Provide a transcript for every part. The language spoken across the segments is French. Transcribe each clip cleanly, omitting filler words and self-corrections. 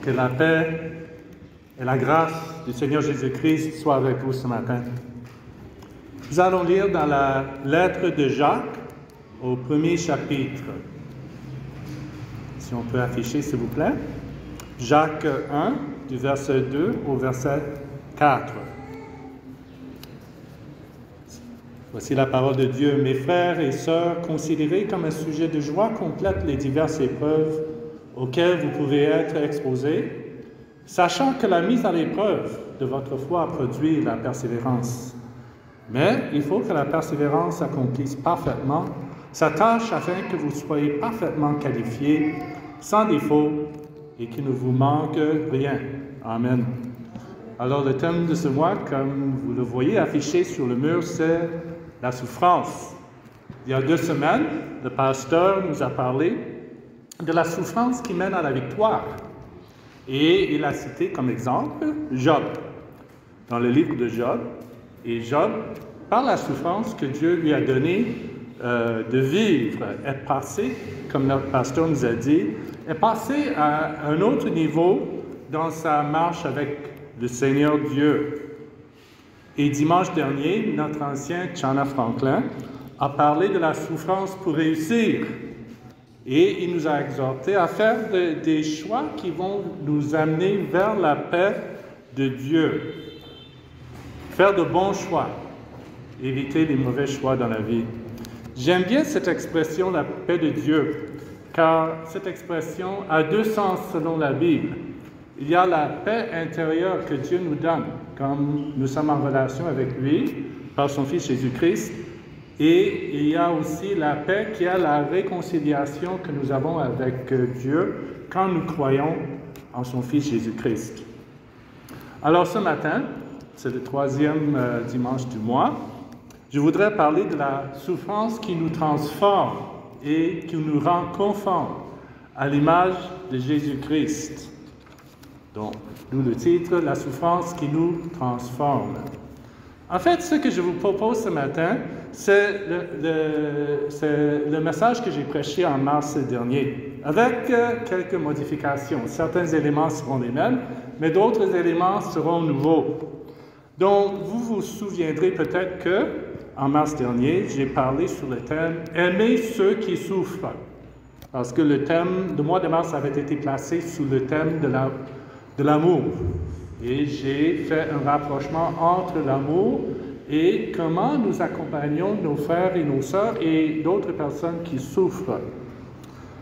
Que la paix et la grâce du Seigneur Jésus-Christ soient avec vous ce matin. Nous allons lire dans la lettre de Jacques au premier chapitre. Si on peut afficher, s'il vous plaît. Jacques 1, du verset 2 au verset 4. Voici la parole de Dieu. Mes frères et sœurs, considérez comme un sujet de joie complète les diverses épreuves auxquelles vous pouvez être exposés, sachant que la mise à l'épreuve de votre foi produit la persévérance. Mais il faut que la persévérance accomplisse parfaitement sa tâche afin que vous soyez parfaitement qualifiés, sans défaut, et qu'il ne vous manque rien. Amen. Alors le thème de ce mois, comme vous le voyez affiché sur le mur, c'est la souffrance. Il y a 2 semaines, le pasteur nous a parlé de la souffrance qui mène à la victoire. Et il a cité comme exemple Job, dans le livre de Job. Et Job, par la souffrance que Dieu lui a donnée de vivre, est passé, comme notre pasteur nous a dit, est passé à un autre niveau dans sa marche avec le Seigneur Dieu. Et dimanche dernier, notre ancien Chana Franklin a parlé de la souffrance pour réussir. Et il nous a exhortés à faire des choix qui vont nous amener vers la paix de Dieu. Faire de bons choix, éviter les mauvais choix dans la vie. J'aime bien cette expression, la paix de Dieu, car cette expression a 2 sens selon la Bible. Il y a la paix intérieure que Dieu nous donne, comme nous sommes en relation avec lui, par son Fils Jésus-Christ, et il y a aussi la paix qui est la réconciliation que nous avons avec Dieu quand nous croyons en son Fils Jésus-Christ. Alors ce matin, c'est le 3e dimanche du mois, je voudrais parler de la souffrance qui nous transforme et qui nous rend conformes à l'image de Jésus-Christ. Donc, d'où le titre, la souffrance qui nous transforme. En fait, ce que je vous propose ce matin, c'est le message que j'ai prêché en mars dernier, avec quelques modifications. Certains éléments seront les mêmes, mais d'autres éléments seront nouveaux. Donc, vous vous souviendrez peut-être que, en mars dernier, j'ai parlé sur le thème « Aimer ceux qui souffrent », parce que le mois de mars avait été placé sous le thème de l'amour. Et j'ai fait un rapprochement entre l'amour et comment nous accompagnons nos frères et nos sœurs et d'autres personnes qui souffrent.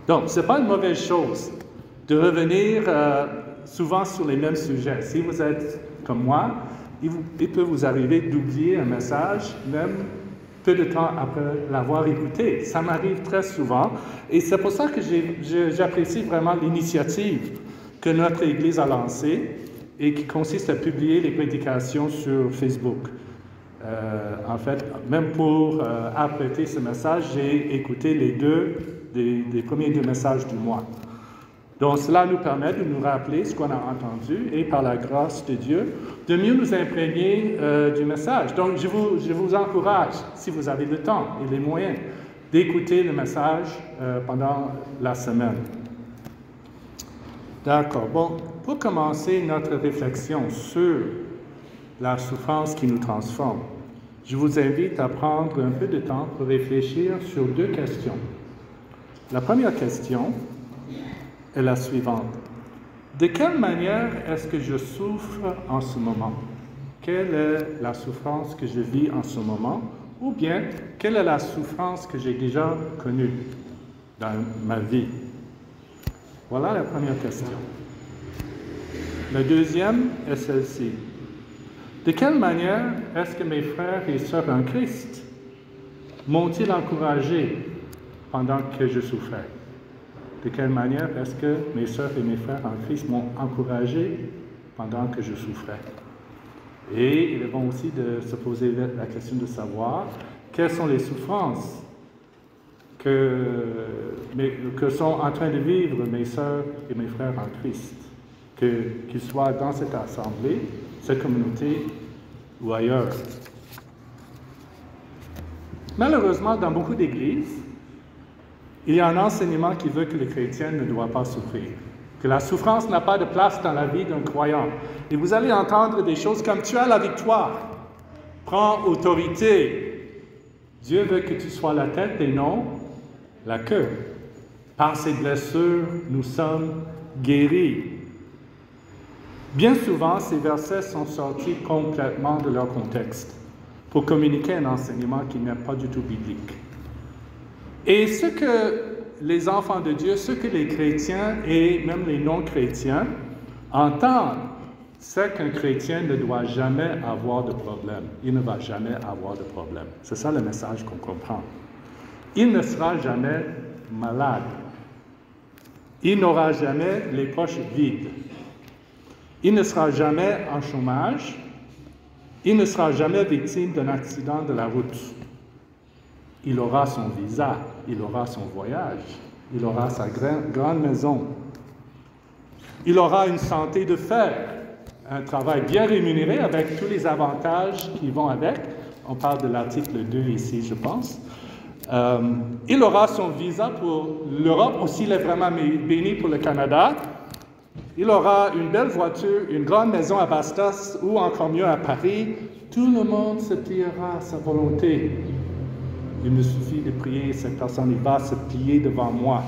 Donc, ce n'est pas une mauvaise chose de revenir souvent sur les mêmes sujets. Si vous êtes comme moi, il peut vous arriver d'oublier un message, même peu de temps après l'avoir écouté. Ça m'arrive très souvent et c'est pour ça que j'apprécie vraiment l'initiative que notre Église a lancée et qui consiste à publier les prédications sur Facebook. En fait, même pour apprêter ce message, j'ai écouté les premiers 2 messages du mois. Donc, cela nous permet de nous rappeler ce qu'on a entendu et, par la grâce de Dieu, de mieux nous imprégner du message. Donc, je vous encourage, si vous avez le temps et les moyens, d'écouter le message pendant la semaine. D'accord. Bon, pour commencer notre réflexion sur la souffrance qui nous transforme, je vous invite à prendre un peu de temps pour réfléchir sur 2 questions. La première question est la suivante. De quelle manière est-ce que je souffre en ce moment? Quelle est la souffrance que je vis en ce moment? Ou bien, quelle est la souffrance que j'ai déjà connue dans ma vie? Voilà la première question. La deuxième est celle-ci. De quelle manière est-ce que mes frères et sœurs en Christ m'ont-ils encouragé pendant que je souffrais? De quelle manière est-ce que mes sœurs et mes frères en Christ m'ont encouragé pendant que je souffrais? Et il est bon aussi de se poser la question de savoir quelles sont les souffrances que sont en train de vivre mes sœurs et mes frères en Christ, qu'ils soient dans cette assemblée, cette communauté ou ailleurs. Malheureusement, dans beaucoup d'églises, il y a un enseignement qui veut que le chrétien ne doit pas souffrir. que la souffrance n'a pas de place dans la vie d'un croyant. Et vous allez entendre des choses comme « tu as la victoire, prends autorité ». Dieu veut que tu sois la tête et non la queue. Par ses blessures, nous sommes guéris. Bien souvent, ces versets sont sortis complètement de leur contexte pour communiquer un enseignement qui n'est pas du tout biblique. Et ce que les enfants de Dieu, ce que les chrétiens et même les non-chrétiens entendent, c'est qu'un chrétien ne doit jamais avoir de problème. Il ne va jamais avoir de problème. C'est ça le message qu'on comprend. Il ne sera jamais malade. Il n'aura jamais les poches vides. Il ne sera jamais en chômage. Il ne sera jamais victime d'un accident de la route. Il aura son visa, il aura son voyage, il aura sa grande maison. Il aura une santé de fer, un travail bien rémunéré avec tous les avantages qui vont avec. On parle de l'article 2 ici, je pense. Il aura son visa pour l'Europe, ou s'il est vraiment béni pour le Canada. Il aura une belle voiture, une grande maison à Bastos ou encore mieux à Paris. Tout le monde se pliera à sa volonté. Il me suffit de prier, cette personne il va se plier devant moi.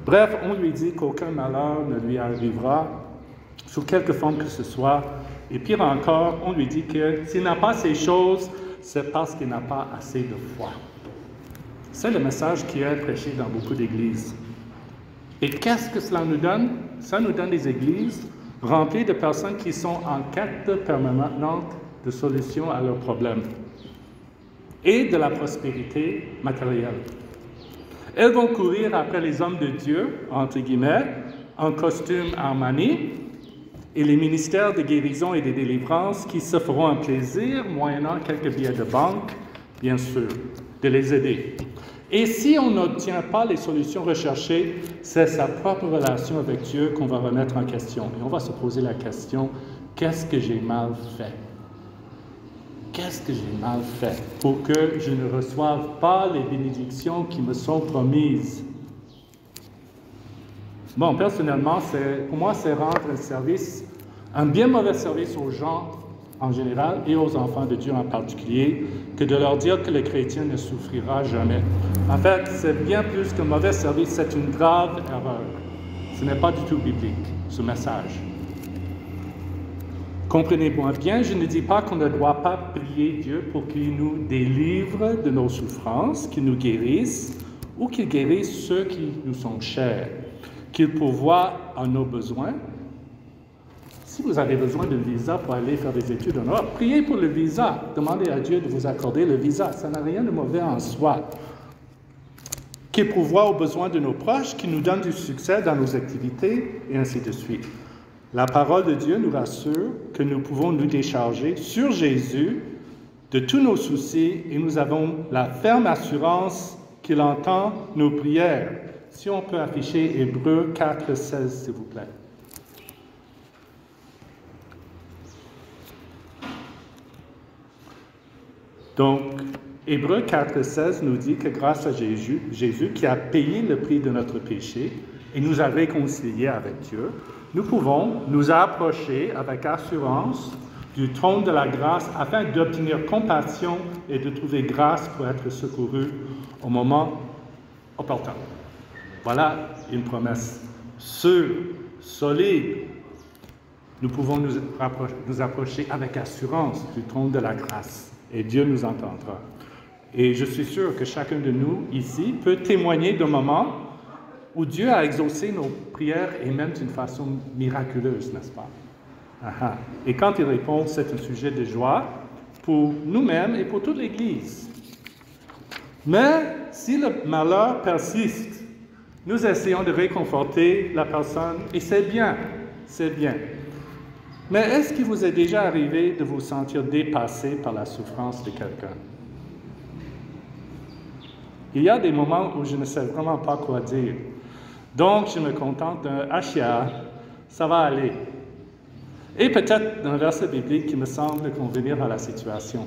Bref, on lui dit qu'aucun malheur ne lui arrivera, sous quelque forme que ce soit. Et pire encore, on lui dit que s'il n'a pas ces choses, c'est parce qu'il n'a pas assez de foi. C'est le message qui est prêché dans beaucoup d'églises. Et qu'est-ce que cela nous donne? Ça nous donne des églises remplies de personnes qui sont en quête permanente de solutions à leurs problèmes et de la prospérité matérielle. Elles vont courir après les hommes de Dieu, entre guillemets, en costume Armani, et les ministères de guérison et de délivrance qui se feront un plaisir, moyennant quelques billets de banque, bien sûr, de les aider. Et si on n'obtient pas les solutions recherchées, c'est sa propre relation avec Dieu qu'on va remettre en question. Et on va se poser la question, qu'est-ce que j'ai mal fait? Qu'est-ce que j'ai mal fait pour que je ne reçoive pas les bénédictions qui me sont promises? Bon, personnellement, pour moi, c'est rendre un service, un bien mauvais service aux gens en général et aux enfants de Dieu en particulier, que de leur dire que le chrétien ne souffrira jamais. En fait, c'est bien plus qu'un mauvais service, c'est une grave erreur. Ce n'est pas du tout biblique, ce message. Comprenez-moi bien, je ne dis pas qu'on ne doit pas prier Dieu pour qu'il nous délivre de nos souffrances, qu'il nous guérisse, ou qu'il guérisse ceux qui nous sont chers, qu'il pourvoie à nos besoins. Si vous avez besoin d'un visa pour aller faire des études en Europe, priez pour le visa. Demandez à Dieu de vous accorder le visa. Ça n'a rien de mauvais en soi. Qu'il pourvoie aux besoins de nos proches, qu'il nous donne du succès dans nos activités, et ainsi de suite. La parole de Dieu nous rassure que nous pouvons nous décharger sur Jésus de tous nos soucis et nous avons la ferme assurance qu'il entend nos prières. Si on peut afficher Hébreux 4:16, s'il vous plaît. Donc, Hébreux 4:16 nous dit que grâce à Jésus qui a payé le prix de notre péché et nous a réconciliés avec Dieu, nous pouvons nous approcher avec assurance du trône de la grâce afin d'obtenir compassion et de trouver grâce pour être secourus au moment opportun. Voilà une promesse sûre, solide. Nous pouvons nous approcher avec assurance du trône de la grâce et Dieu nous entendra. Et je suis sûr que chacun de nous ici peut témoigner d'un moment où Dieu a exaucé nos prières et même d'une façon miraculeuse, n'est-ce pas? Aha. Et quand il répond, c'est un sujet de joie pour nous-mêmes et pour toute l'Église. Mais si le malheur persiste, nous essayons de réconforter la personne et c'est bien, c'est bien. Mais est-ce qu'il vous est déjà arrivé de vous sentir dépassé par la souffrance de quelqu'un? Il y a des moments où je ne sais vraiment pas quoi dire. Donc, je me contente d'un « Achia, ça va aller ». Et peut-être d'un verset biblique qui me semble convenir à la situation.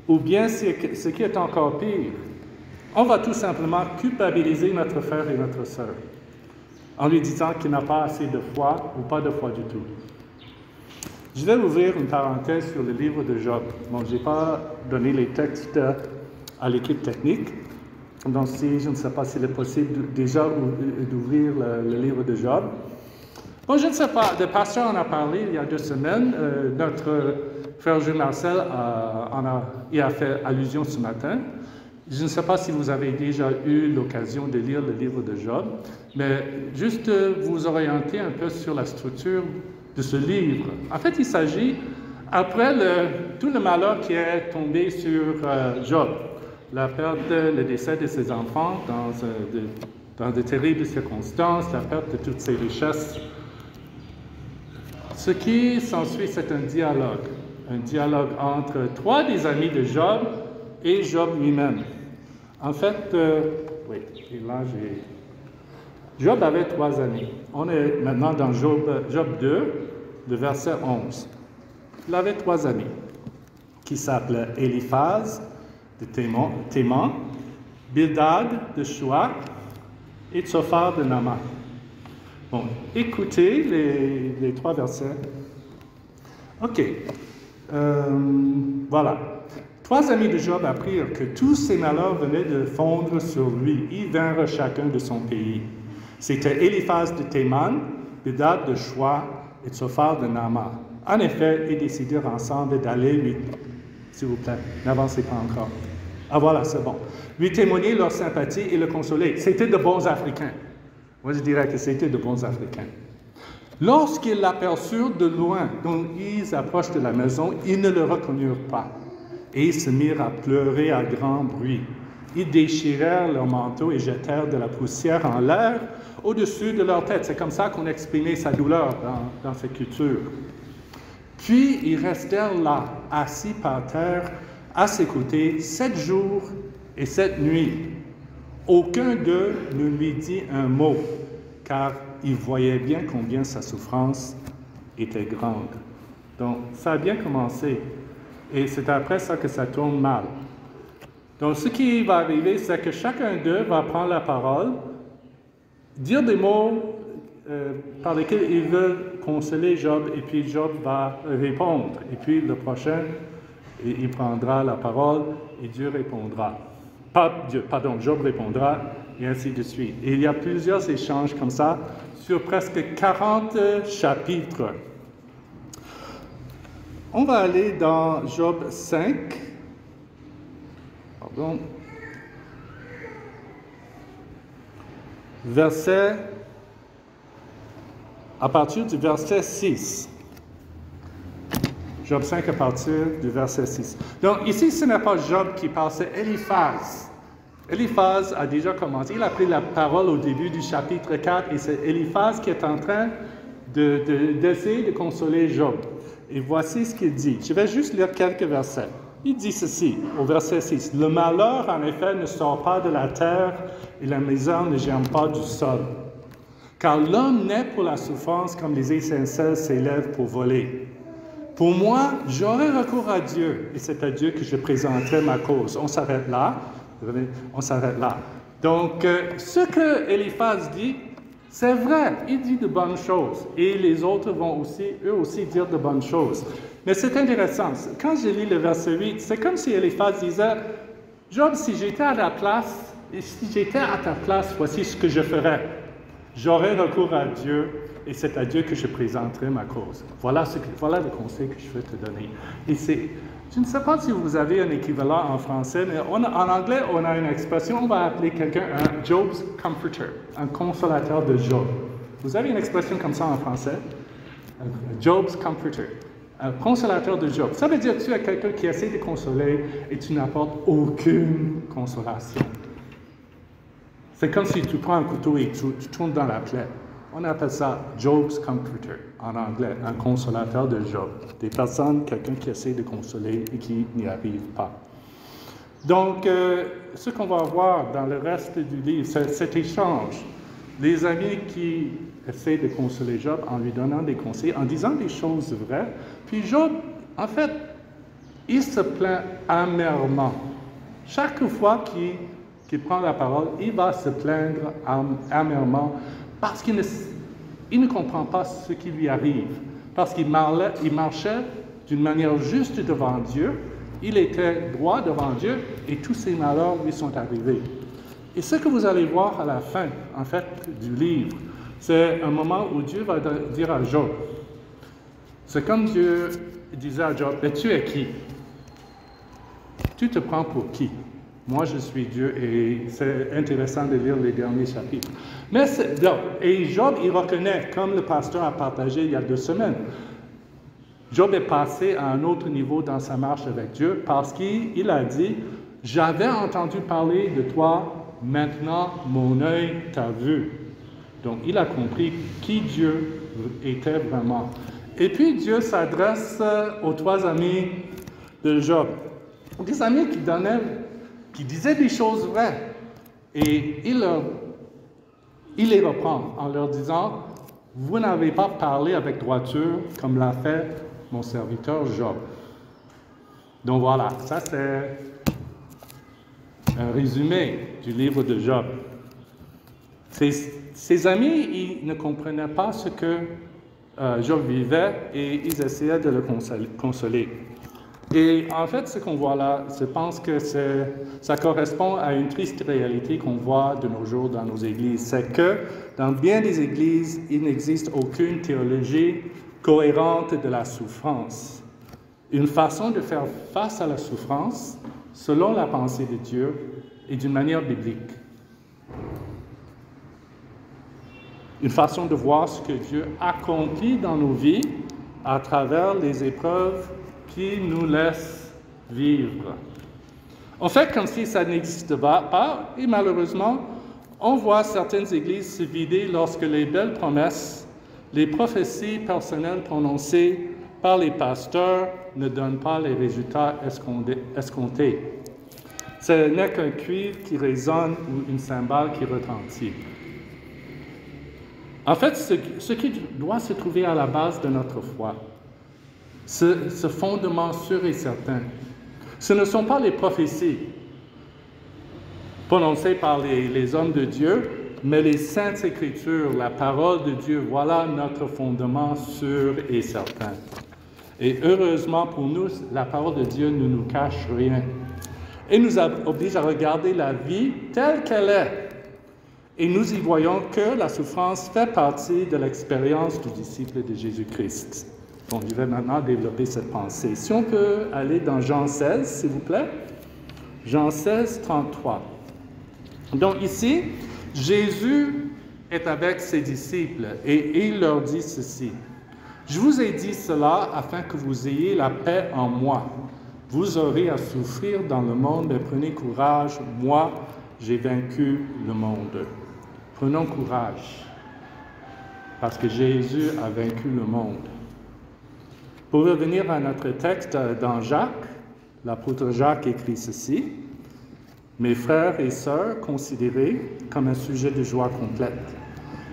Ou bien, ce qui est encore pire, on va tout simplement culpabiliser notre frère et notre sœur. en lui disant qu'il n'a pas assez de foi ou pas de foi du tout. Je vais ouvrir une parenthèse sur le livre de Job. Bon, je n'ai pas donné les textes à l'équipe technique, donc je ne sais pas s'il est possible déjà d'ouvrir le livre de Job. Bon, je ne sais pas, le pasteur en a parlé il y a 2 semaines, notre frère Jules Marcel y a fait allusion ce matin. Je ne sais pas si vous avez déjà eu l'occasion de lire le livre de Job, mais juste vous orienter un peu sur la structure de ce livre. En fait, il s'agit, après tout le malheur qui est tombé sur Job, la perte, le décès de ses enfants dans de terribles circonstances, la perte de toutes ses richesses. Ce qui s'ensuit, c'est un dialogue entre 3 des amis de Job et Job lui-même. En fait, oui, et là Job avait 3 amis. On est maintenant dans Job 2, le verset 11. Il avait 3 amis qui s'appelaient Éliphaz de Théman, Bildad de Shuah et Tsophar de Nama. Bon, écoutez les 3 versets. OK. Voilà. 3 amis de Job apprirent que tous ses malheurs venaient de fondre sur lui. Ils vinrent chacun de son pays. C'était Éliphaz de Théman, Bildad de Shuah et Tsophar de Nama. En effet, ils décidèrent ensemble d'aller lui... S'il vous plaît, n'avancez pas encore. Ah voilà, c'est bon. Lui témoigner leur sympathie et le consoler. C'était de bons Africains. Moi, je dirais que c'était de bons Africains. Lorsqu'ils l'aperçurent de loin, dont ils approchent de la maison, ils ne le reconnurent pas. Et ils se mirent à pleurer à grand bruit. Ils déchirèrent leurs manteaux et jetèrent de la poussière en l'air au-dessus de leur tête. C'est comme ça qu'on exprimait sa douleur dans cette culture. Puis ils restèrent là, assis par terre, à ses côtés, 7 jours et 7 nuits. Aucun d'eux ne lui dit un mot, car il voyait bien combien sa souffrance était grande. Donc, ça a bien commencé. Et c'est après ça que ça tourne mal. Donc, ce qui va arriver, c'est que chacun d'eux va prendre la parole, dire des mots par lesquels ils veulent consoler Job, et puis Job va répondre. Et puis le prochain, il prendra la parole, et Dieu répondra. Job répondra, et ainsi de suite. Et il y a plusieurs échanges comme ça, sur presque 40 chapitres. On va aller dans Job 5. Pardon. À partir du verset 6. Job 5 à partir du verset 6. Donc ici, ce n'est pas Job qui parle, c'est Éliphaz. Éliphaz a déjà commencé. Il a pris la parole au début du chapitre 4 et c'est Éliphaz qui est en train d'essayer de consoler Job. Et voici ce qu'il dit. Je vais juste lire quelques versets. Il dit ceci, au verset 6. « Le malheur, en effet, ne sort pas de la terre et la misère ne germe pas du sol. Car l'homme naît pour la souffrance comme les étincelles s'élèvent pour voler. Pour moi, j'aurai recours à Dieu et c'est à Dieu que je présenterai ma cause. » On s'arrête là. Donc, ce que Éliphaz dit, c'est vrai, il dit de bonnes choses. Et les autres vont eux aussi dire de bonnes choses. Mais c'est intéressant. Quand je lis le verset 8, c'est comme si Éliphaz disait, « Job, si j'étais à ta place, voici ce que je ferais. J'aurais recours à Dieu et c'est à Dieu que je présenterai ma cause. » Voilà le conseil que je veux te donner. Et je ne sais pas si vous avez un équivalent en français, mais en anglais, on a une expression, on va appeler quelqu'un un Job's comforter, un consolateur de Job. Vous avez une expression comme ça en français? Un Job's comforter, un consolateur de Job. Ça veut dire que tu es quelqu'un qui essaie de consoler et tu n'apportes aucune consolation. C'est comme si tu prends un couteau et tu tournes dans la plaie. On appelle ça Job's comforter en anglais, un consolateur de Job. Quelqu'un qui essaie de consoler et qui n'y arrive pas. Donc, ce qu'on va voir dans le reste du livre, c'est cet échange. Les amis qui essaient de consoler Job en lui donnant des conseils, en disant des choses vraies. Puis Job, en fait, il se plaint amèrement. Chaque fois qu'il prend la parole, il va se plaindre amèrement parce qu'il ne comprend pas ce qui lui arrive, parce qu'il marchait d'une manière juste devant Dieu, il était droit devant Dieu et tous ses malheurs lui sont arrivés. Et ce que vous allez voir à la fin, en fait, du livre, c'est un moment où Dieu va dire à Job, c'est comme Dieu disait à Job, mais tu es qui? Tu te prends pour qui? Moi, je suis Dieu, et c'est intéressant de lire les derniers chapitres. Et Job, il reconnaît, comme le pasteur a partagé il y a 2 semaines, Job est passé à un autre niveau dans sa marche avec Dieu parce qu'il a dit, j'avais entendu parler de toi, maintenant mon œil t'a vu. Donc, il a compris qui Dieu était vraiment. Et puis, Dieu s'adresse aux 3 amis de Job. Des amis qui disaient des choses vraies. Et il les reprend en leur disant, vous n'avez pas parlé avec droiture comme l'a fait mon serviteur Job. Donc voilà, ça c'est un résumé du livre de Job. Ses amis, ils ne comprenaient pas ce que Job vivait et ils essayaient de le consoler. Et en fait, ce qu'on voit là, je pense que ça correspond à une triste réalité qu'on voit de nos jours dans nos églises. C'est que dans bien des églises, il n'existe aucune théologie cohérente de la souffrance. Une façon de faire face à la souffrance, selon la pensée de Dieu et d'une manière biblique. Une façon de voir ce que Dieu accomplit dans nos vies à travers les épreuves qui nous laisse vivre. On fait comme si ça n'existe pas, et malheureusement, on voit certaines églises se vider lorsque les belles promesses, les prophéties personnelles prononcées par les pasteurs ne donnent pas les résultats escomptés. Ce n'est qu'un cuivre qui résonne ou une cymbale qui retentit. En fait, ce qui doit se trouver à la base de notre foi, ce fondement sûr et certain, ce ne sont pas les prophéties prononcées par les hommes de Dieu, mais les saintes Écritures, la parole de Dieu, voilà notre fondement sûr et certain. Et heureusement pour nous, la parole de Dieu ne nous cache rien et nous oblige à regarder la vie telle qu'elle est. Et nous y voyons que la souffrance fait partie de l'expérience du disciple de Jésus-Christ. Donc, je vais maintenant développer cette pensée. Si on peut aller dans Jean 16, s'il vous plaît. Jean 16, 33. Donc ici, Jésus est avec ses disciples et il leur dit ceci. « Je vous ai dit cela afin que vous ayez la paix en moi. Vous aurez à souffrir dans le monde, mais prenez courage, moi, j'ai vaincu le monde. » Prenons courage, parce que Jésus a vaincu le monde. Pour revenir à notre texte dans Jacques, l'apôtre Jacques écrit ceci. « Mes frères et sœurs, considérez comme un sujet de joie complète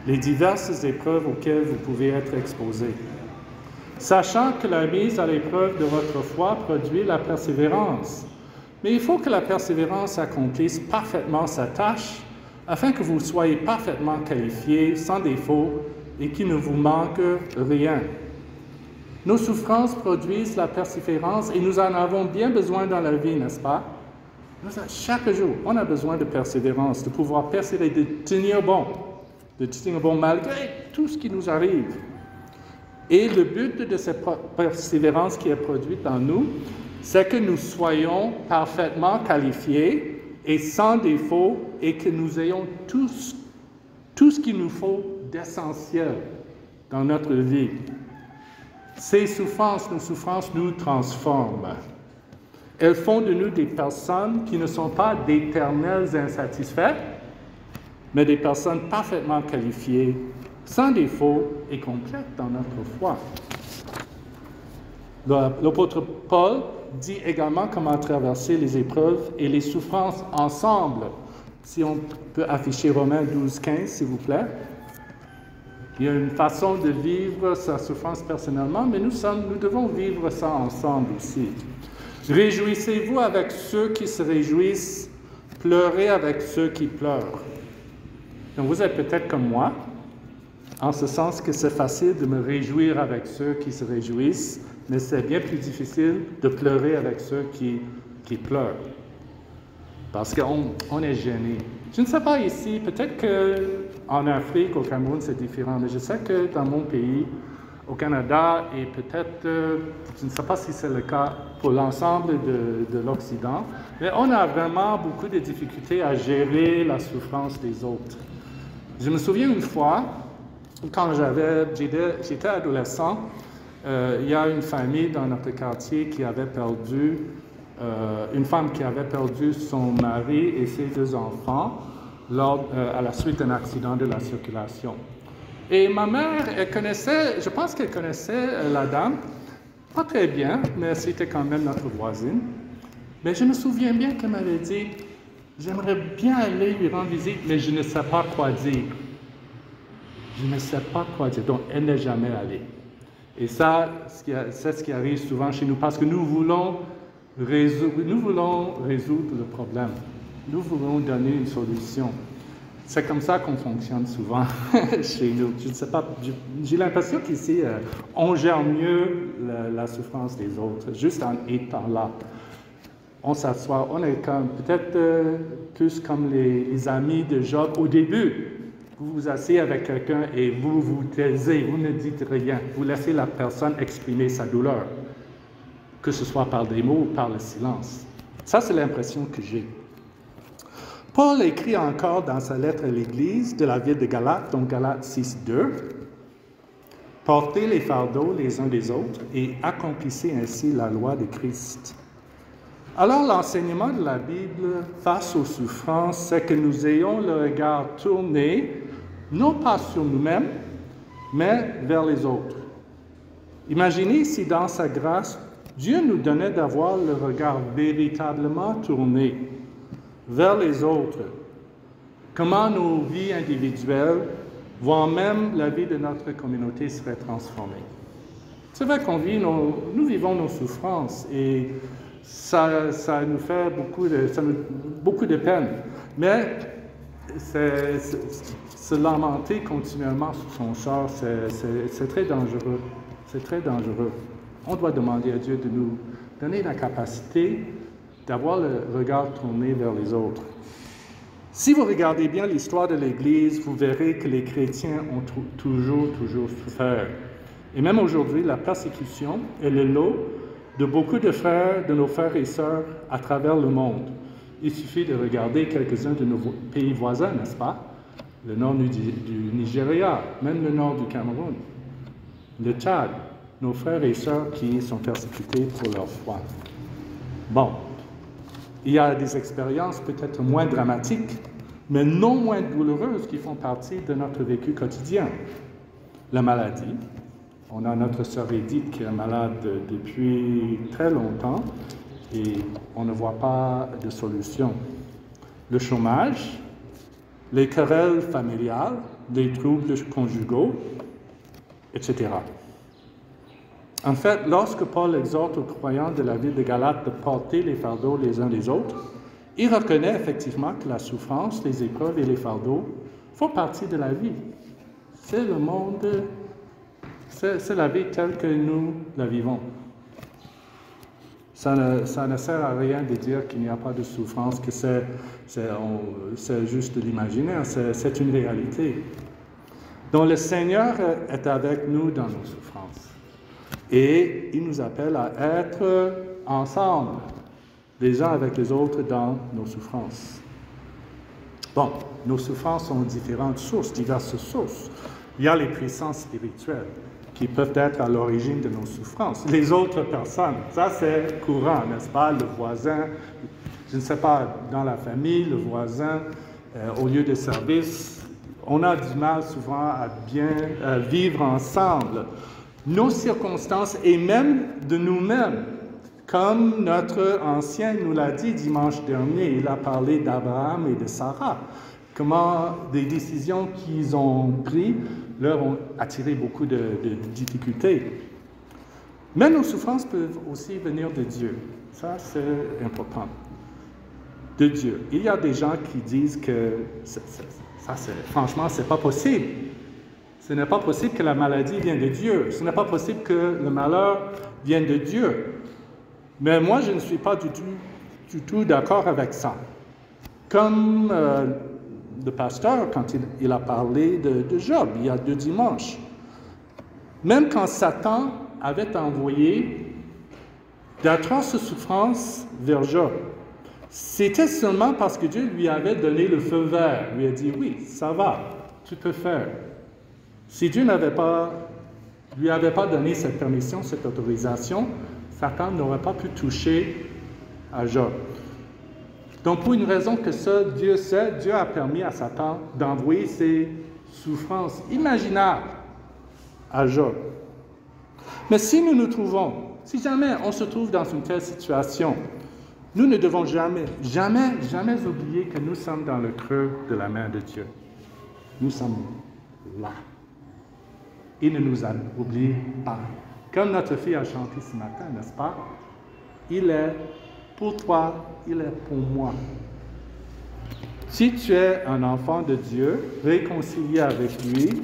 les diverses épreuves auxquelles vous pouvez être exposés, sachant que la mise à l'épreuve de votre foi produit la persévérance. Mais il faut que la persévérance accomplisse parfaitement sa tâche, afin que vous soyez parfaitement qualifiés, sans défaut, et qu'il ne vous manque rien. Nos souffrances produisent la persévérance et nous en avons bien besoin dans la vie, n'est-ce pas? Chaque jour, on a besoin de persévérance, de pouvoir persévérer, de tenir bon malgré tout ce qui nous arrive. Et le but de cette persévérance qui est produite en nous, c'est que nous soyons parfaitement qualifiés et sans défaut, et que nous ayons tout ce qu'il nous faut d'essentiel dans notre vie. Ces souffrances, nos souffrances nous transforment. Elles font de nous des personnes qui ne sont pas d'éternels insatisfaits, mais des personnes parfaitement qualifiées, sans défaut et complètes dans notre foi. L'apôtre Paul dit également comment traverser les épreuves et les souffrances ensemble. Si on peut afficher Romains 12, 15, s'il vous plaît. Il y a une façon de vivre sa souffrance personnellement, mais nous devons vivre ça ensemble aussi. Réjouissez-vous avec ceux qui se réjouissent, pleurez avec ceux qui pleurent. Donc vous êtes peut-être comme moi, en ce sens que c'est facile de me réjouir avec ceux qui se réjouissent, mais c'est bien plus difficile de pleurer avec ceux qui pleurent. Parce qu'on est gêné. Je ne sais pas ici, peut-être qu'en Afrique, au Cameroun, c'est différent, mais je sais que dans mon pays, au Canada, et peut-être, je ne sais pas si c'est le cas pour l'ensemble de l'Occident, mais on a vraiment beaucoup de difficultés à gérer la souffrance des autres. Je me souviens une fois, quand j'étais adolescent, il y a une famille dans notre quartier qui avait perdu, une femme qui avait perdu son mari et ses 2 enfants à la suite d'un accident de la circulation. Et ma mère, je pense qu'elle connaissait la dame, pas très bien, mais c'était quand même notre voisine. Mais je me souviens bien qu'elle m'avait dit, j'aimerais bien aller lui rendre visite, mais je ne sais pas quoi dire. Je ne sais pas quoi dire. Donc, elle n'est jamais allée. Et ça, c'est ce qui arrive souvent chez nous, parce que nous voulons résoudre le problème. Nous voulons donner une solution. C'est comme ça qu'on fonctionne souvent chez nous. Je ne sais pas, j'ai l'impression qu'ici, on gère mieux la souffrance des autres, juste en étant là. On s'assoit, on est peut-être plus comme les amis de Job au début. Vous vous asseyez avec quelqu'un et vous vous taisez, vous ne dites rien. Vous laissez la personne exprimer sa douleur, que ce soit par des mots ou par le silence. Ça, c'est l'impression que j'ai. Paul écrit encore dans sa lettre à l'Église de la ville de Galates, donc Galates 6:2, « Portez les fardeaux les uns des autres et accomplissez ainsi la loi de Christ. » Alors l'enseignement de la Bible face aux souffrances, c'est que nous ayons le regard tourné, non pas sur nous-mêmes, mais vers les autres. Imaginez si dans sa grâce, Dieu nous donnait d'avoir le regard véritablement tourné vers les autres. Comment nos vies individuelles, voire même la vie de notre communauté serait transformée. C'est vrai nous vivons nos souffrances et ça nous fait beaucoup de peine. Mais se lamenter continuellement sur son sort, c'est très dangereux. C'est très dangereux. On doit demander à Dieu de nous donner la capacité d'avoir le regard tourné vers les autres. Si vous regardez bien l'histoire de l'Église, vous verrez que les chrétiens ont toujours souffert. Et même aujourd'hui, la persécution est le lot de beaucoup de nos frères et sœurs à travers le monde. Il suffit de regarder quelques-uns de nos pays voisins, n'est-ce pas? Le nord du Nigeria, même le nord du Cameroun, le Tchad, nos frères et sœurs qui sont persécutés pour leur foi. Bon, il y a des expériences peut-être moins dramatiques, mais non moins douloureuses qui font partie de notre vécu quotidien. La maladie. On a notre sœur Edith qui est malade depuis très longtemps et on ne voit pas de solution. Le chômage, les querelles familiales, les troubles conjugaux, etc. En fait, lorsque Paul exhorte aux croyants de la ville de Galate de porter les fardeaux les uns des autres, il reconnaît effectivement que la souffrance, les épreuves et les fardeaux font partie de la vie. C'est le monde, c'est la vie telle que nous la vivons. Ça ne sert à rien de dire qu'il n'y a pas de souffrance, que c'est juste de l'imaginaire, c'est une réalité. Donc le Seigneur est avec nous dans nos souffrances. Et il nous appelle à être ensemble, les uns avec les autres, dans nos souffrances. Bon, nos souffrances ont différentes sources, diverses sources. Il y a les puissances spirituelles qui peuvent être à l'origine de nos souffrances. Les autres personnes, ça c'est courant, n'est-ce pas? Le voisin, je ne sais pas, dans la famille, le voisin, au lieu de service, on a du mal souvent à bien vivre ensemble. Nos circonstances et même de nous-mêmes, comme notre ancien nous l'a dit dimanche dernier, il a parlé d'Abraham et de Sarah, comment des décisions qu'ils ont prises leur ont attiré beaucoup de difficultés. Mais nos souffrances peuvent aussi venir de Dieu. Ça, c'est important. De Dieu. Il y a des gens qui disent que franchement, c'est pas possible. Ce n'est pas possible que la maladie vienne de Dieu. Ce n'est pas possible que le malheur vienne de Dieu. Mais moi, je ne suis pas du tout d'accord avec ça. Comme le pasteur, quand il a parlé de Job, il y a 2 dimanches. Même quand Satan avait envoyé d'atroces souffrances vers Job, c'était seulement parce que Dieu lui avait donné le feu vert. Il lui a dit, oui, ça va, tu peux faire. Si Dieu lui avait pas donné cette permission, cette autorisation, Satan n'aurait pas pu toucher à Job. Donc, pour une raison que ça, Dieu sait, Dieu a permis à Satan d'envoyer ces souffrances imaginables à Job. Mais si jamais on se trouve dans une telle situation, nous ne devons jamais oublier que nous sommes dans le creux de la main de Dieu. Nous sommes là. Il ne nous oublie pas. Comme notre fille a chanté ce matin, n'est-ce pas? Il est pour toi, il est pour moi. Si tu es un enfant de Dieu, réconcilié avec lui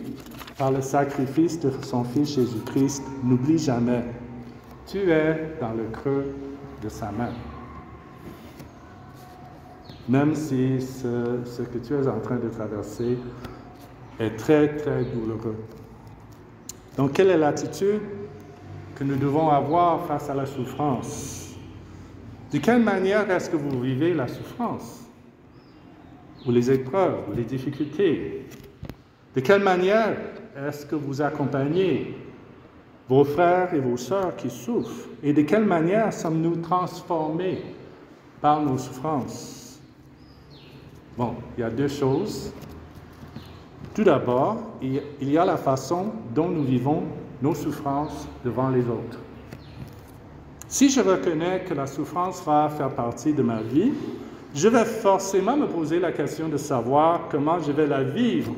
par le sacrifice de son Fils Jésus-Christ, n'oublie jamais, tu es dans le creux de sa main. Même si ce que tu es en train de traverser est très, très douloureux. Donc, quelle est l'attitude que nous devons avoir face à la souffrance? De quelle manière est-ce que vous vivez la souffrance? Ou les épreuves, ou les difficultés? De quelle manière est-ce que vous accompagnez vos frères et vos sœurs qui souffrent? Et de quelle manière sommes-nous transformés par nos souffrances? Bon, il y a 2 choses. Tout d'abord, il y a la façon dont nous vivons nos souffrances devant les autres. Si je reconnais que la souffrance va faire partie de ma vie, je vais forcément me poser la question de savoir comment je vais la vivre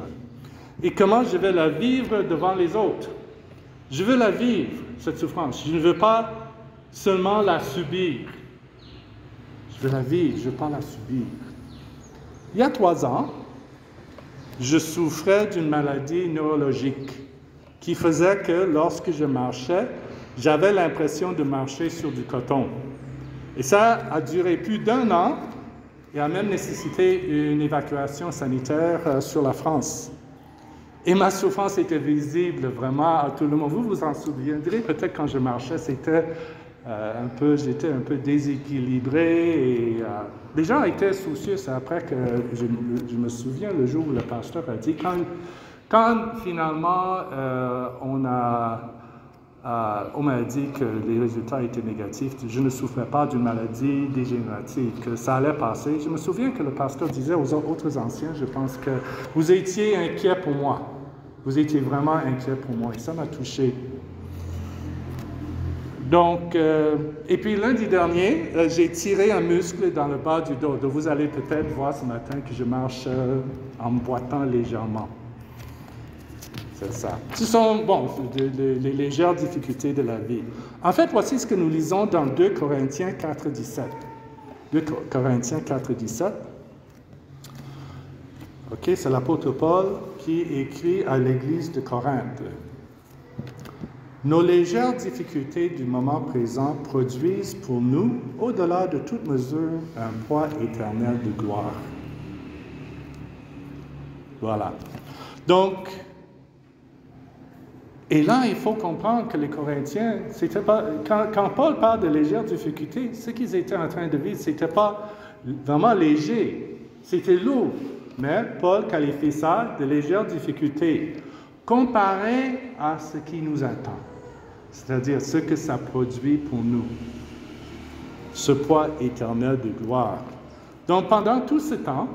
et comment je vais la vivre devant les autres. Je veux la vivre, cette souffrance. Je ne veux pas seulement la subir. Je veux la vivre, je ne veux pas la subir. Il y a 3 ans, je souffrais d'une maladie neurologique qui faisait que lorsque je marchais, j'avais l'impression de marcher sur du coton. Et ça a duré plus d'1 an et a même nécessité une évacuation sanitaire sur la France. Et ma souffrance était visible vraiment à tout le monde. Vous vous en souviendrez, peut-être quand je marchais, j'étais un peu déséquilibré et les gens étaient soucieux. C'est après que je me souviens le jour où le pasteur a dit, quand finalement on m'a dit que les résultats étaient négatifs, je ne souffrais pas d'une maladie dégénérative, que ça allait passer. Je me souviens que le pasteur disait aux autres anciens, je pense que vous étiez inquiets pour moi. Vous étiez vraiment inquiets pour moi et ça m'a touché. Donc, et puis lundi dernier, j'ai tiré un muscle dans le bas du dos. Donc vous allez peut-être voir ce matin que je marche en me boitant légèrement. C'est ça. Ce sont, les légères difficultés de la vie. En fait, voici ce que nous lisons dans 2 Corinthiens 4, 17. 2 Corinthiens 4, 17. OK, c'est l'apôtre Paul qui écrit à l'église de Corinthe. Nos légères difficultés du moment présent produisent pour nous, au-delà de toute mesure, un poids éternel de gloire. Voilà. Donc, et là, il faut comprendre que les Corinthiens, c'était pas, quand Paul parle de légères difficultés, ce qu'ils étaient en train de vivre, c'était pas vraiment léger, c'était lourd. Mais Paul qualifie ça de légères difficultés, comparé à ce qui nous attend. C'est-à-dire ce que ça produit pour nous, ce poids éternel de gloire. Donc, pendant tout ce temps,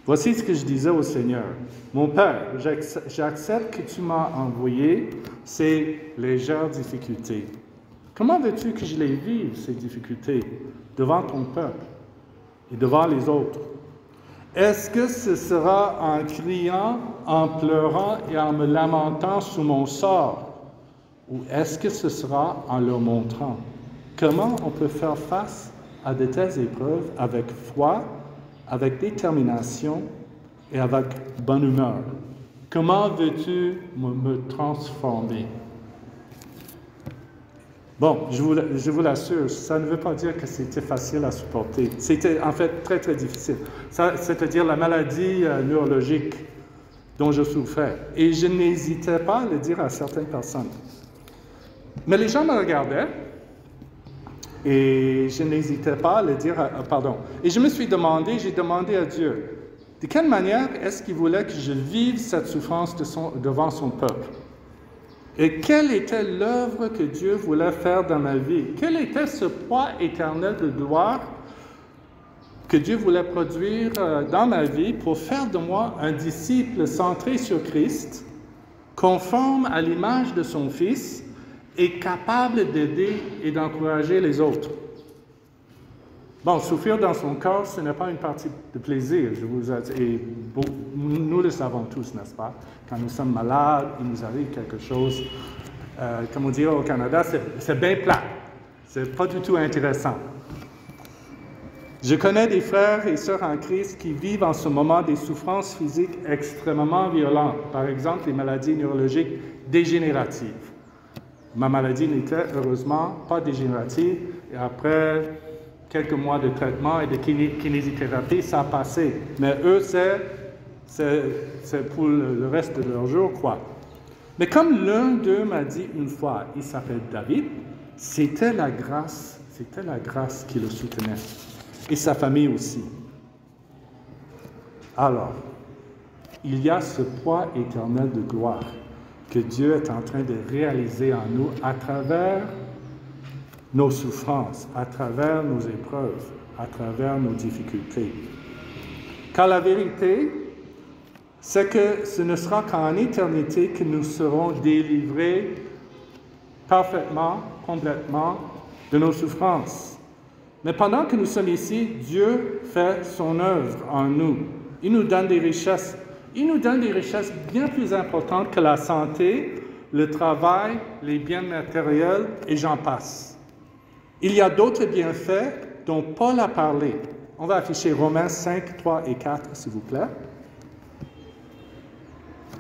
voici ce que je disais au Seigneur. Mon Père, j'accepte que tu m'as envoyé ces légères difficultés. Comment veux-tu que je les vive, ces difficultés, devant ton peuple et devant les autres? Est-ce que ce sera en criant, en pleurant et en me lamentant sur mon sort? Ou est-ce que ce sera en leur montrant comment on peut faire face à de telles épreuves avec foi, avec détermination et avec bonne humeur? Comment veux-tu me transformer? Bon, je vous l'assure, ça ne veut pas dire que c'était facile à supporter. C'était en fait très, très difficile. C'est-à-dire la maladie neurologique dont je souffrais. Et je n'hésitais pas à le dire à certaines personnes. Mais les gens me regardaient et je n'hésitais pas à le dire, pardon. Et je me suis demandé, j'ai demandé à Dieu, de quelle manière est-ce qu'il voulait que je vive cette souffrance devant son peuple? Et quelle était l'œuvre que Dieu voulait faire dans ma vie? Quel était ce poids éternel de gloire que Dieu voulait produire dans ma vie pour faire de moi un disciple centré sur Christ, conforme à l'image de son Fils et capable d'aider et d'encourager les autres? Bon, souffrir dans son corps, ce n'est pas une partie de plaisir. Nous le savons tous, n'est-ce pas? Quand nous sommes malades, il nous arrive quelque chose, comme on dirait au Canada, c'est bien plat. C'est pas du tout intéressant. Je connais des frères et sœurs en Christ qui vivent en ce moment des souffrances physiques extrêmement violentes. Par exemple, les maladies neurologiques dégénératives. Ma maladie n'était heureusement pas dégénérative. Et après quelques mois de traitement et de kinésithérapie, ça a passé. Mais eux, c'est pour le reste de leur jour, quoi. Mais comme l'un d'eux m'a dit une fois, il s'appelle David, c'était la grâce qui le soutenait. Et sa famille aussi. Alors, il y a ce poids éternel de gloire que Dieu est en train de réaliser en nous à travers nos souffrances, à travers nos épreuves, à travers nos difficultés. Car la vérité, c'est que ce ne sera qu'en éternité que nous serons délivrés parfaitement, complètement de nos souffrances. Mais pendant que nous sommes ici, Dieu fait son œuvre en nous. Il nous donne des richesses. Il nous donne des richesses bien plus importantes que la santé, le travail, les biens matériels, et j'en passe. Il y a d'autres bienfaits dont Paul a parlé. On va afficher Romains 5, 3 et 4, s'il vous plaît.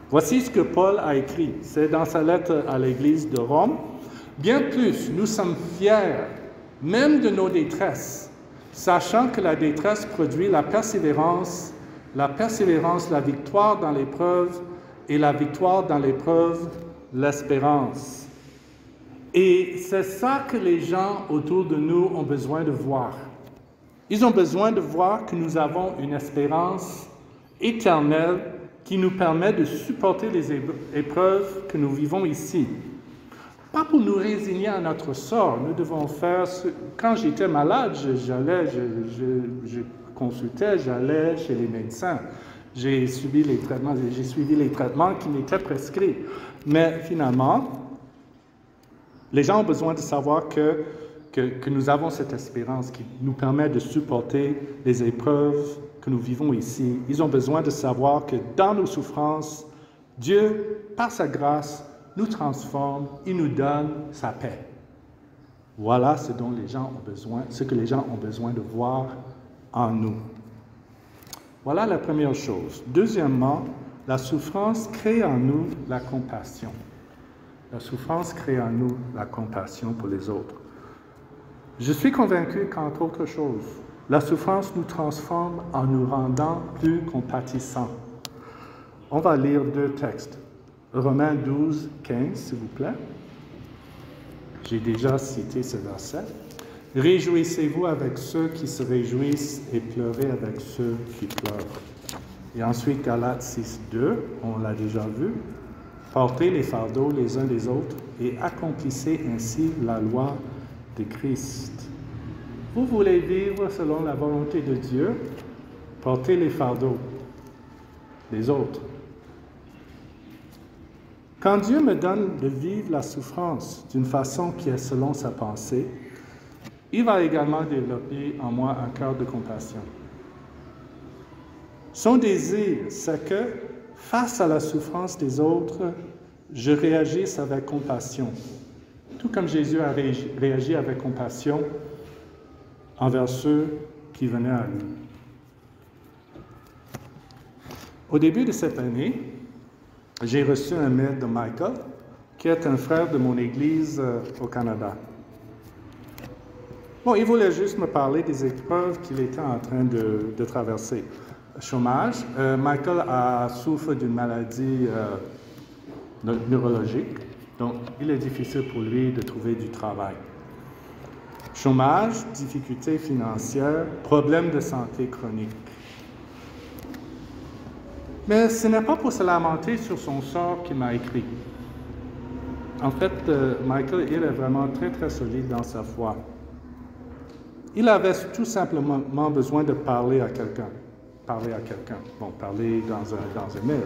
Voici ce que Paul a écrit. C'est dans sa lettre à l'Église de Rome. Bien plus, nous sommes fiers, même de nos détresses, sachant que la détresse produit la persévérance, la victoire dans l'épreuve, et la victoire dans l'épreuve, l'espérance. Et c'est ça que les gens autour de nous ont besoin de voir. Ils ont besoin de voir que nous avons une espérance éternelle qui nous permet de supporter les épreuves que nous vivons ici. Pas pour nous résigner à notre sort. Nous devons faire Quand j'étais malade, je consultais, j'allais chez les médecins. J'ai suivi les traitements qui m'étaient prescrits. Mais finalement, les gens ont besoin de savoir que nous avons cette espérance qui nous permet de supporter les épreuves que nous vivons ici. Ils ont besoin de savoir que dans nos souffrances, Dieu, par sa grâce, nous transforme, il nous donne sa paix. Voilà ce que les gens ont besoin de voir en nous. Voilà la première chose. Deuxièmement, la souffrance crée en nous la compassion. La souffrance crée en nous la compassion pour les autres. Je suis convaincu qu'entre autres choses, la souffrance nous transforme en nous rendant plus compatissants. On va lire deux textes. Romains 12, 15, s'il vous plaît. J'ai déjà cité ce verset. « Réjouissez-vous avec ceux qui se réjouissent et pleurez avec ceux qui pleurent. » Et ensuite, Galates 6, 2, on l'a déjà vu. « Portez les fardeaux les uns des autres et accomplissez ainsi la loi de Christ. » Vous voulez vivre selon la volonté de Dieu? Portez les fardeaux des autres. Quand Dieu me donne de vivre la souffrance d'une façon qui est selon sa pensée, il va également développer en moi un cœur de compassion. Son désir, c'est que, face à la souffrance des autres, je réagisse avec compassion, tout comme Jésus a réagi avec compassion envers ceux qui venaient à lui. Au début de cette année, j'ai reçu un mail de Michael, qui est un frère de mon église au Canada. Bon, il voulait juste me parler des épreuves qu'il était en train de traverser. Chômage. Michael souffre d'une maladie neurologique, donc il est difficile pour lui de trouver du travail. Chômage, difficultés financières, problèmes de santé chroniques. Mais ce n'est pas pour se lamenter sur son sort qu'il m'a écrit. En fait, Michael, il est vraiment très, très solide dans sa foi. Il avait tout simplement besoin de parler à quelqu'un. Bon, parler dans un mail.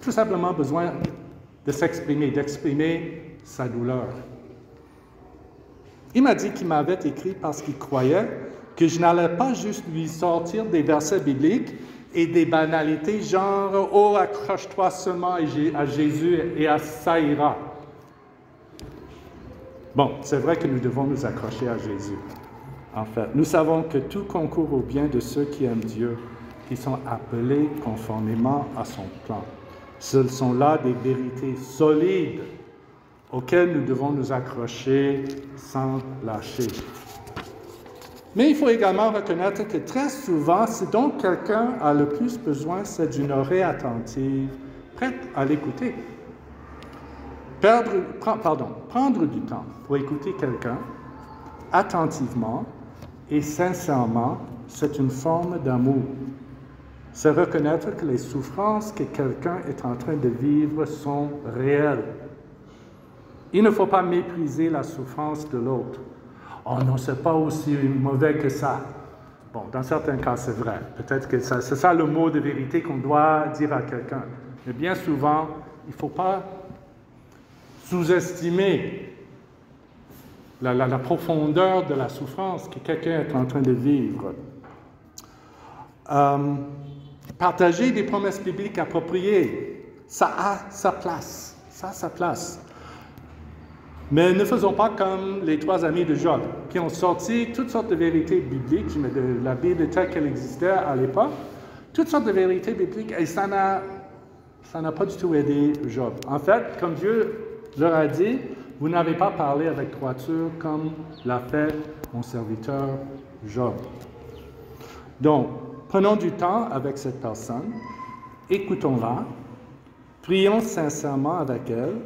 Tout simplement besoin de s'exprimer, d'exprimer sa douleur. Il m'a dit qu'il m'avait écrit parce qu'il croyait que je n'allais pas juste lui sortir des versets bibliques et des banalités genre « Oh, accroche-toi seulement à Jésus et à ça ira ». Bon, c'est vrai que nous devons nous accrocher à Jésus. En fait, nous savons que tout concourt au bien de ceux qui aiment Dieu, qui sont appelés conformément à son plan. Ce sont là des vérités solides auxquelles nous devons nous accrocher sans lâcher. Mais il faut également reconnaître que très souvent, ce dont quelqu'un a le plus besoin, c'est d'une oreille attentive, prête à l'écouter. Prendre du temps pour écouter quelqu'un attentivement et sincèrement, c'est une forme d'amour. C'est reconnaître que les souffrances que quelqu'un est en train de vivre sont réelles. Il ne faut pas mépriser la souffrance de l'autre. « Oh non, c'est pas aussi mauvais que ça. » Bon, dans certains cas, c'est vrai. Peut-être que c'est ça le mot de vérité qu'on doit dire à quelqu'un. Mais bien souvent, il ne faut pas sous-estimer la profondeur de la souffrance que quelqu'un est en train de vivre. Partager des promesses bibliques appropriées, ça a sa place. Ça a sa place. Mais ne faisons pas comme les 3 amis de Job, qui ont sorti toutes sortes de vérités bibliques, de la Bible telle qu'elle existait à l'époque, toutes sortes de vérités bibliques, et ça n'a pas du tout aidé Job. En fait, comme Dieu leur a dit, vous n'avez pas parlé avec droiture comme l'a fait mon serviteur Job. Donc, prenons du temps avec cette personne, écoutons-la, prions sincèrement avec elle,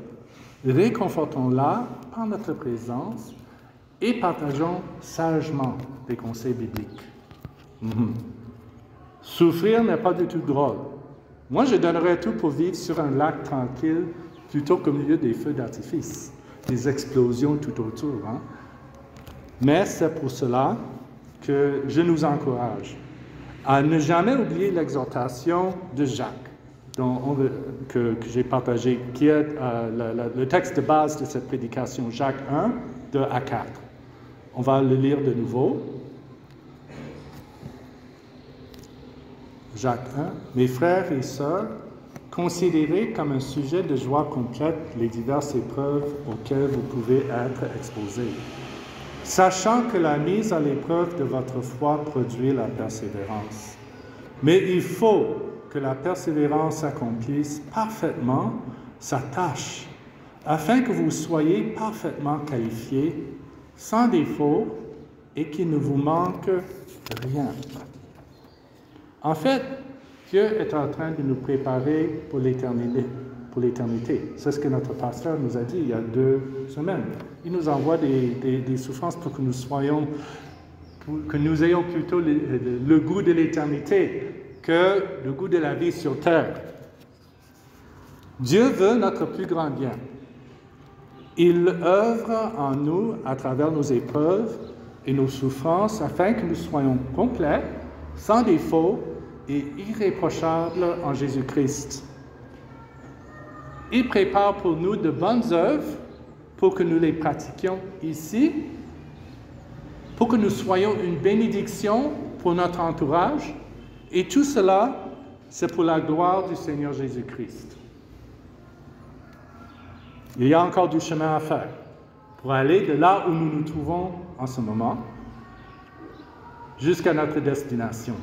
réconfortons-la par notre présence et partageons sagement des conseils bibliques. Souffrir n'est pas du tout drôle. Moi, je donnerais tout pour vivre sur un lac tranquille plutôt qu'au milieu des feux d'artifice, des explosions tout autour. Mais c'est pour cela que je nous encourage à ne jamais oublier l'exhortation de Jacques, que j'ai partagé, qui est le texte de base de cette prédication, Jacques 1, 2 à 4. On va le lire de nouveau. Jacques 1. Mes frères et sœurs, considérez comme un sujet de joie complète les diverses épreuves auxquelles vous pouvez être exposés, sachant que la mise à l'épreuve de votre foi produit la persévérance. Mais il faut que la persévérance accomplisse parfaitement sa tâche, afin que vous soyez parfaitement qualifiés, sans défaut, et qu'il ne vous manque rien. En fait, Dieu est en train de nous préparer pour l'éternité. C'est ce que notre pasteur nous a dit il y a 2 semaines. Il nous envoie des souffrances pour que nous ayons plutôt le goût de l'éternité que le goût de la vie sur terre. Dieu veut notre plus grand bien. Il œuvre en nous à travers nos épreuves et nos souffrances afin que nous soyons complets, sans défaut et irréprochables en Jésus-Christ. Il prépare pour nous de bonnes œuvres pour que nous les pratiquions ici, pour que nous soyons une bénédiction pour notre entourage, et tout cela, c'est pour la gloire du Seigneur Jésus-Christ. Il y a encore du chemin à faire pour aller de là où nous nous trouvons en ce moment jusqu'à notre destination.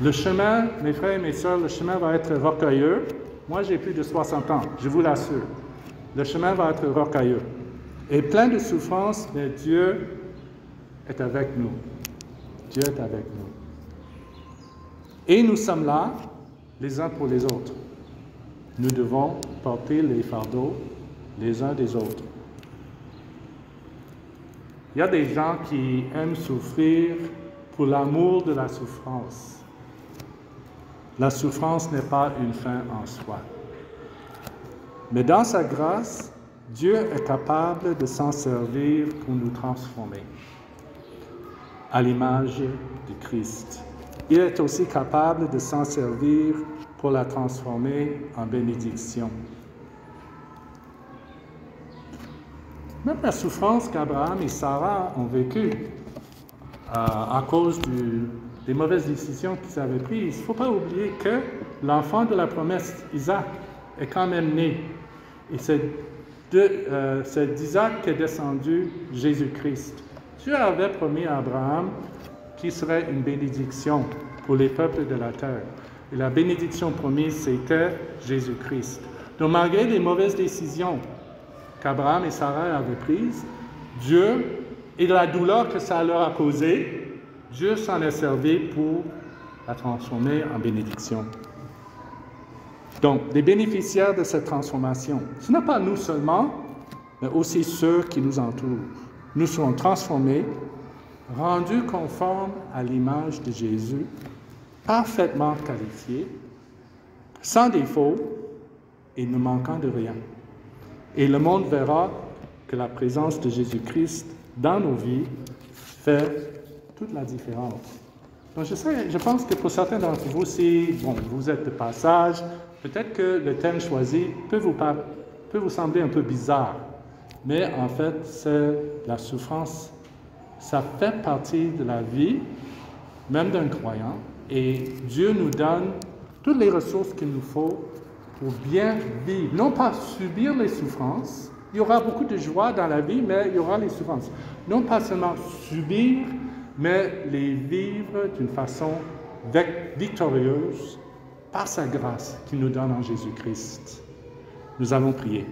Le chemin, mes frères et mes sœurs, le chemin va être rocailleux. Moi, j'ai plus de 60 ans, je vous l'assure. Le chemin va être rocailleux. Et plein de souffrances, mais Dieu est avec nous. Dieu est avec nous. Et nous sommes là, les uns pour les autres. Nous devons porter les fardeaux les uns des autres. Il y a des gens qui aiment souffrir pour l'amour de la souffrance. La souffrance n'est pas une fin en soi. Mais dans sa grâce, Dieu est capable de s'en servir pour nous transformer à l'image de Christ. Il est aussi capable de s'en servir pour la transformer en bénédiction. Même la souffrance qu'Abraham et Sarah ont vécue à cause des mauvaises décisions qu'ils avaient prises, il ne faut pas oublier que l'enfant de la promesse, Isaac, est quand même né. Et c'est d'Isaac qu'est descendu Jésus-Christ. Dieu avait promis à Abraham qu'il serait une bénédiction pour les peuples de la terre. Et la bénédiction promise, c'était Jésus-Christ. Donc, malgré les mauvaises décisions qu'Abraham et Sarah avaient prises, Dieu, et la douleur que ça leur a causée, Dieu s'en est servi pour la transformer en bénédiction. Donc, les bénéficiaires de cette transformation, ce n'est pas nous seulement, mais aussi ceux qui nous entourent. Nous serons transformés, rendus conformes à l'image de Jésus, parfaitement qualifiés, sans défaut et ne manquant de rien. Et le monde verra que la présence de Jésus-Christ dans nos vies fait toute la différence. Donc je pense que pour certains d'entre vous, si vous êtes de passage, peut-être que le thème choisi peut vous sembler un peu bizarre. Mais en fait, c'est la souffrance. Ça fait partie de la vie, même d'un croyant. Et Dieu nous donne toutes les ressources qu'il nous faut pour bien vivre. Non pas subir les souffrances. Il y aura beaucoup de joie dans la vie, mais il y aura les souffrances. Non pas seulement subir, mais les vivre d'une façon victorieuse par sa grâce qu'il nous donne en Jésus-Christ. Nous allons prier.